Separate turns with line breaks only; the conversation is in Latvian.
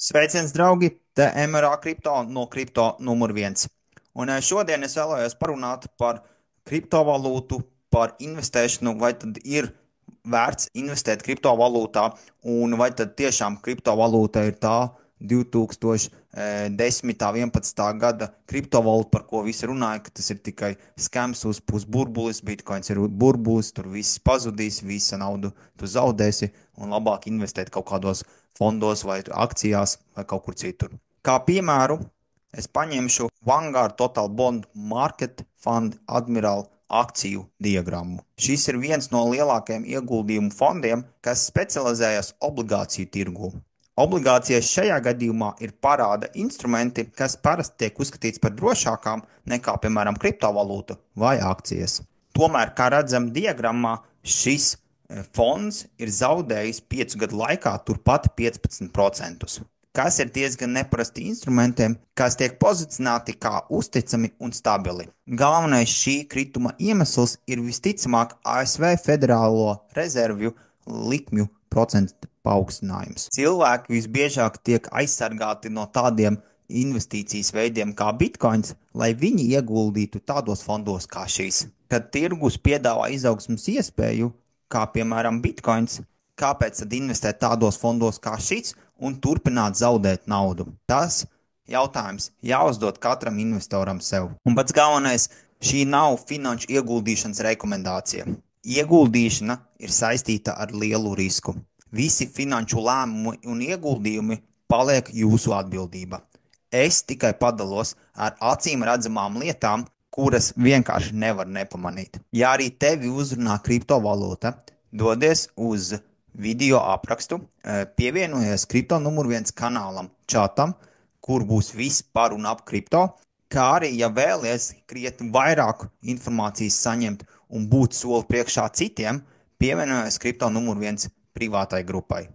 Sveiciens, draugi! Te MRA kripto no kripto numur viens. Šodien es vēlējos parunāt par kriptovalūtu, par investēšanu, vai tad ir vērts investēt kriptovalūtā, un vai tad tiešām kriptovalūta ir tā 2010. 11. gada kriptovalūta, par ko visi runāja, ka tas ir tikai skams uz pusburbulis, bitkoins ir burbulis, tur viss pazudīs, visa naudu tu zaudēsi, un labāk investēt kaut kādos fondos vai akcijās vai kaut kur citur. Kā piemēru, es paņemšu Vanguard Total Bond Market Fund Admiral akciju diagrammu. Šis ir viens no lielākajiem ieguldījumu fondiem, kas specializējas obligāciju tirgū. Obligācijas šajā gadījumā ir parāda instrumenti, kas parasti tiek uzskatīts par drošākām nekā, piemēram, kriptovalūta vai akcijas. Tomēr, kā redzam diagrammā, šis fonds ir zaudējis 5 gadu laikā turpat 15%, kas ir diezgan neparasti instrumentiem, kas tiek pozicionēti kā uzticami un stabili. Galvenais šī krituma iemesls ir visticamāk ASV Federālo rezervju likmju procentu paaugstinājums. Cilvēki visbiežāk tiek aizsargāti no tādiem investīcijas veidiem kā bitkoins, lai viņi ieguldītu tādos fondos kā šīs. Kad tirgus piedāvā izaugsmas iespēju, kā piemēram bitkoins, kāpēc tad investēt tādos fondos kā šis un turpināt zaudēt naudu? Tas jautājums jāuzdod katram investoram sev. Un pats galvenais, šī nav finanšu ieguldīšanas rekomendācija. Ieguldīšana ir saistīta ar lielu risku. Visi finanšu lēmumi un ieguldījumi paliek jūsu atbildība. Es tikai padalos ar acīm redzamām lietām, kuras vienkārši nevar nepamanīt. Ja arī tevi uzrunā kriptovalūta, dodies uz video aprakstu, pievienojies kripto numur viens kanālam, čatam, kur būs viss par un ap kripto, kā arī, ja vēlies krietni vairāk informācijas saņemt un būt soli priekšā citiem, pievienojies kripto numur viens privātai grupai.